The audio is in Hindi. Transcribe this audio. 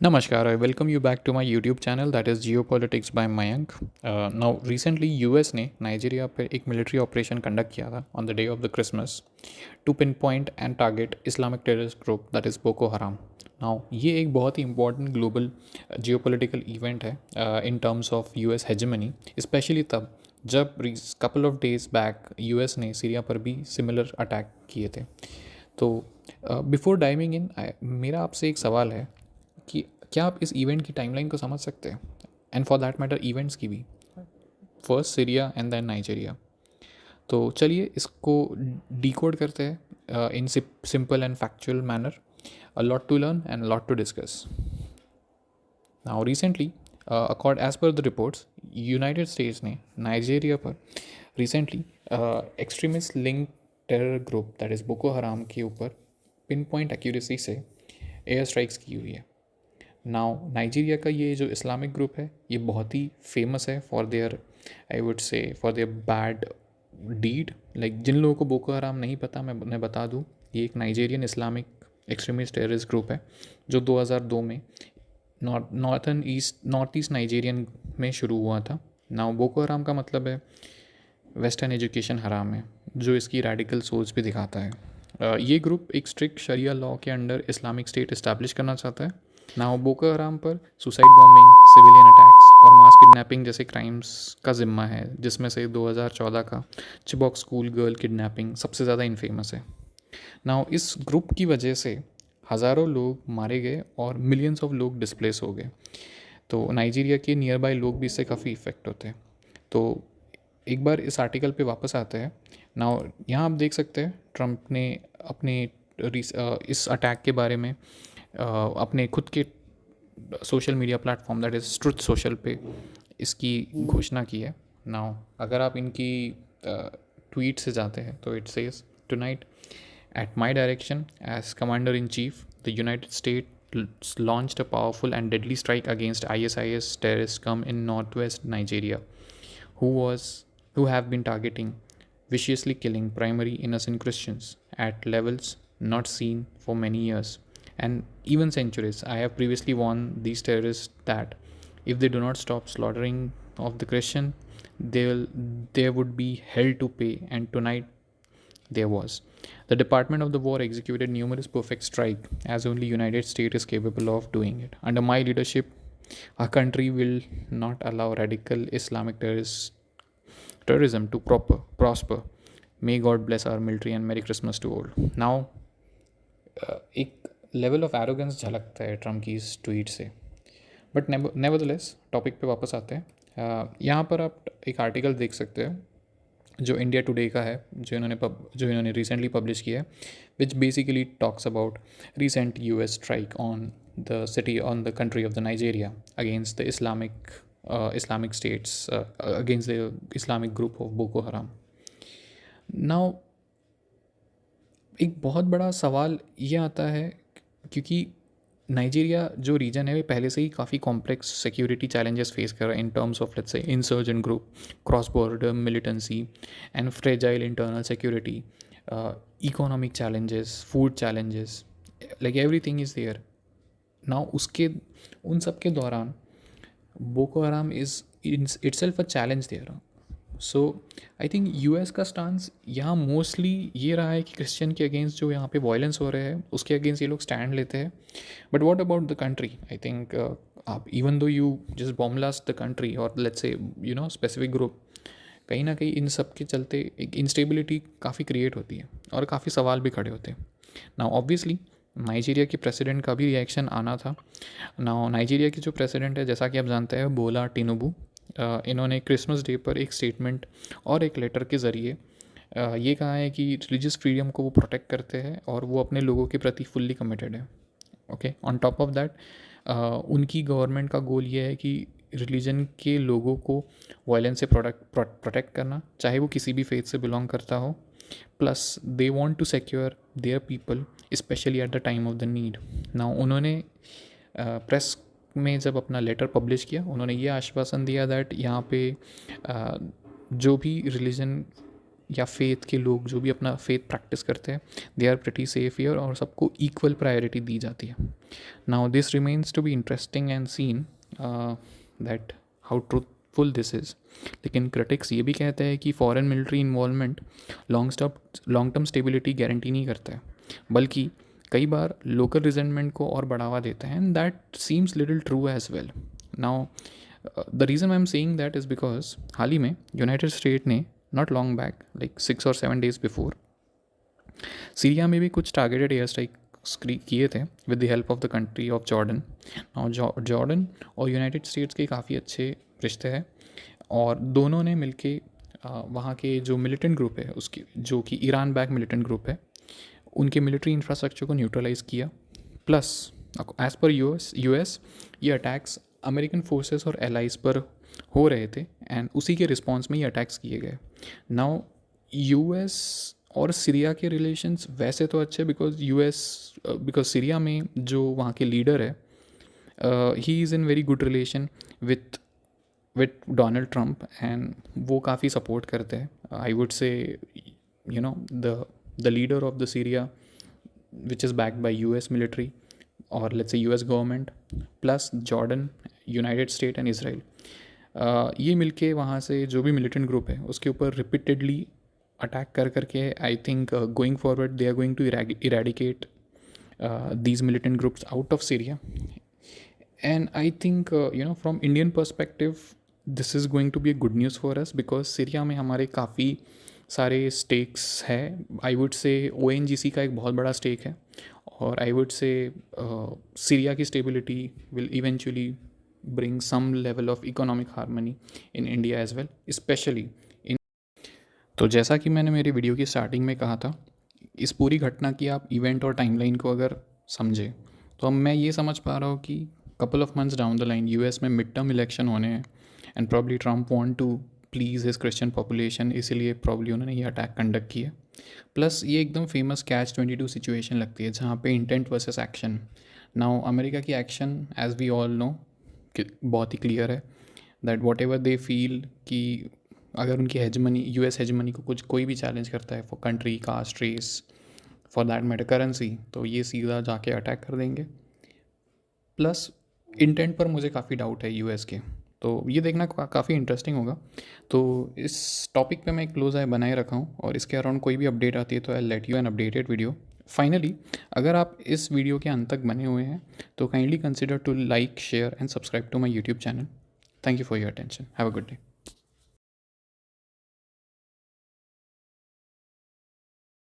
Namaskar, I welcome you back to my YouTube channel that is Geopolitics by Mayank. Now recently US ने नाइजीरिया पर एक मिलिट्री ऑपरेशन कंडक्ट किया था on the day of the Christmas to pin point and target Islamic terrorist group that is Boko Haram. Now ये एक बहुत ही इंपॉर्टेंट ग्लोबल जियोपॉलिटिकल इवेंट है in terms of US hegemony, specially तब जब couple of days back US ने सीरिया पर भी सिमिलर अटैक किए थे. तो बिफोर डाइविंग इन मेरा आपसे एक सवाल है कि क्या आप इस इवेंट की टाइमलाइन को समझ सकते हैं, and for that matter events की भी. First Syria and then Nigeria. तो चलिए इसको डिकोड करते हैं in simple and factual manner. A lot to learn and lot to discuss. Now recently accord as per the reports United States ने नाइजीरिया पर recently extremist link terror group that is Boko Haram के ऊपर पिन पॉइंट एक्यूरेसी से एयर स्ट्राइक्स की हुई है. नाउ नाइजीरिया का ये जो इस्लामिक ग्रुप है ये बहुत ही फेमस है for their, I would say for their bad deed. Like जिन लोगों को बोको हराम नहीं पता, मैं बता दूँ, ये एक Nigerian Islamic extremist terrorist group है जो 2002 में नॉर्थ ईस्ट नाइजीरियन में शुरू हुआ था. नाउ बोको हराम का मतलब है वेस्टर्न एजुकेशन हराम है, जो इसकी रेडिकल सोच भी दिखाता है. ये ग्रुप एक स्ट्रिक्ट शरिया लॉ के अंडर इस्लामिक स्टेट इस्टेब्लिश करना चाहता है. नाउ बोको हराम पर सुसाइड बॉम्बिंग, सिविलियन अटैक्स और मास किडनैपिंग जैसे क्राइम्स का जिम्मा है, जिसमें से 2014 का चिबॉक स्कूल गर्ल किडनैपिंग सबसे ज़्यादा इनफेमस है. नाउ इस ग्रुप की वजह से हज़ारों लोग मारे गए और मिलियंस ऑफ लोग डिस्प्लेस हो गए. तो नाइजीरिया के नियर बाय लोग भी इससे काफ़ी इफ़ेक्ट होते हैं. तो एक बार इस आर्टिकल पे वापस आते हैं. नाउ यहाँ आप देख सकते हैं ट्रंप ने अपने इस अटैक के बारे में अपने खुद के social media platform that is truth social पे इसकी घोषणा की है. नाउ अगर आप इनकी ट्वीट से जाते हैं तो it says tonight at my direction as commander in chief the United States launched a powerful and deadly strike against ISIS terrorists come in northwest Nigeria, who was who have been targeting, viciously killing primary innocent Christians at levels not seen for many years and even centuries. I have previously warned these terrorists that if they do not stop slaughtering of the Christian, there would be hell to pay, and tonight there was. The Department of the War executed numerous perfect strike, as only United States is capable of doing it. Under my leadership, our country will not allow radical Islamic terrorism to prosper. May God bless our military and Merry Christmas to all. Now, एक लेवल ऑफ एरोगेंस झलकता है ट्रम्प की इस ट्वीट से. बट नेवरदलेस टॉपिक पे वापस आते हैं. यहाँ पर आप एक आर्टिकल देख सकते हैं जो इंडिया टुडे का है, जो इन्होंने रिसेंटली पब्लिश किया है, which basically talks about recent US strike on the city on the country of the Nigeria against the Islamic states, against the Islamic group of Boko Haram. Now एक बहुत बड़ा सवाल ये आता है क्योंकि नाइजीरिया जो रीजन है वो पहले से ही काफ़ी कॉम्प्लेक्स सिक्योरिटी चैलेंजेस फेस कर रहा है in terms of let's say insurgent group, cross border militancy and fragile internal security, economic challenges, food challenges, like everything is there. Now उसके उन सब के दौरान Boko Haram is itself a challenge there. So I think US का स्टांस यहाँ मोस्टली ये रहा है कि क्रिश्चियन के अगेंस्ट जो यहाँ पे वायलेंस हो रहे हैं उसके अगेंस्ट ये लोग स्टैंड लेते हैं. But what about the country? I think आप even though you just bomb blast the country और लेट्स से स्पेसिफिक ग्रुप, कहीं ना कहीं इन सब के चलते एक इंस्टेबिलिटी काफ़ी क्रिएट होती है और काफ़ी सवाल भी खड़े होते हैं. नाउ ऑब्वियसली नाइजीरिया के प्रेसिडेंट का भी रिएक्शन आना था. नाउ नाइजीरिया के जो प्रेसिडेंट है, जैसा कि आप जानते हैं, बोला टिनुबू, इन्होंने क्रिसमस डे पर एक स्टेटमेंट और एक लेटर के ज़रिए ये कहा है कि रिलीजियस फ्रीडम को वो प्रोटेक्ट करते हैं और वो अपने लोगों के प्रति फुल्ली कमिटेड है. Okay, on top of that उनकी गवर्नमेंट का गोल ये है कि रिलीजन के लोगों को वायलेंस से प्रोटेक्ट करना, चाहे वो किसी भी फेथ से बिलोंग करता हो. Plus they want to secure their people specially at the time of the need. Now उन्होंने प्रेस में जब अपना लेटर पब्लिश किया, उन्होंने ये आश्वासन दिया दैट यहाँ पे जो भी रिलीजन या फेथ के लोग जो भी अपना फेथ प्रैक्टिस करते हैं, they are pretty safe here और सबको इक्वल प्रायोरिटी दी जाती है. Now this remains to be interesting and seen that how truthful this is. लेकिन क्रिटिक्स ये भी कहते हैं कि foreign military involvement long term stability guarantee नहीं करता है, बल्कि कई बार लोकल रिजेंटमेंट को और बढ़ावा देता है. And that seems little true as well. Now the reason I am saying that is because हाल ही में यूनाइटेड स्टेट ने not long back like 6 or 7 days before Syria में भी कुछ टारगेटेड एयर स्ट्राइक्स किए थे with the help of the country of Jordan. Jordan और यूनाइटेड स्टेट्स के काफ़ी अच्छे रिश्ते हैं और दोनों ने मिलके वहाँ के जो मिलिटेंट ग्रुप है उसकी, जो कि ईरान बैक मिलिटेंट ग्रुप है, उनके मिलिट्री इंफ्रास्ट्रक्चर को न्यूट्रलाइज़ किया. प्लस एज़ पर यूएस ये अटैक्स अमेरिकन फोर्सेस और एलाइज पर हो रहे थे एंड उसी के रिस्पॉन्स में ये अटैक्स किए गए. नाउ यूएस और सीरिया के रिलेशंस वैसे तो अच्छे बिकॉज सीरिया में जो वहाँ के लीडर है he is in very good relation with Donald Trump and वो काफ़ी सपोर्ट करते हैं. आई वुड से you know the leader of the Syria which is backed by US military or let's say US government plus Jordan, United States and Israel. ये मिलके वहाँ से जो भी मिलिटेंट ग्रुप है उसके ऊपर रिपीटेडली अटैक कर करके I think going forward they are going to eradicate these militant groups out of Syria. And I think from Indian perspective this is going to be a good news for us because Syria में हमारे काफ़ी सारे स्टेक्स है. आई वुड से ONGC का एक बहुत बड़ा स्टेक है और आई वुड से सीरिया की stability will eventually bring some level of economic harmony in India as well, especially in. तो जैसा कि मैंने मेरी वीडियो की स्टार्टिंग में कहा था, इस पूरी घटना की आप इवेंट और टाइमलाइन को अगर समझे तो अब मैं ये समझ पा रहा हूँ कि couple of months down the line US में मिड टर्म इलेक्शन होने हैं and probably Trump want to please his Christian population, इसीलिए प्रॉब्ली उन्होंने ये अटैक कंडक्ट किया. प्लस ये एकदम फेमस Catch-22 सिचुएशन लगती है जहाँ पे intent versus action. Now America की action as we all know बहुत ही क्लियर है that whatever they feel कि अगर उनकी हेजमनी US हेजमनी को कोई भी चैलेंज करता है for country, caste, race, for that matter currency, तो ये सीधा जाके अटैक कर देंगे. प्लस इंटेंट पर मुझे काफ़ी डाउट है US के, तो ये देखना काफ़ी इंटरेस्टिंग होगा. तो इस टॉपिक पे मैं एक क्लोज आई बनाए रखा हूँ और इसके अराउंड कोई भी अपडेट आती है तो I let you N updated video. Finally अगर आप इस वीडियो के अंत तक बने हुए हैं तो kindly consider to like, share and subscribe to my YouTube channel. Thank you for your attention. Have a good day.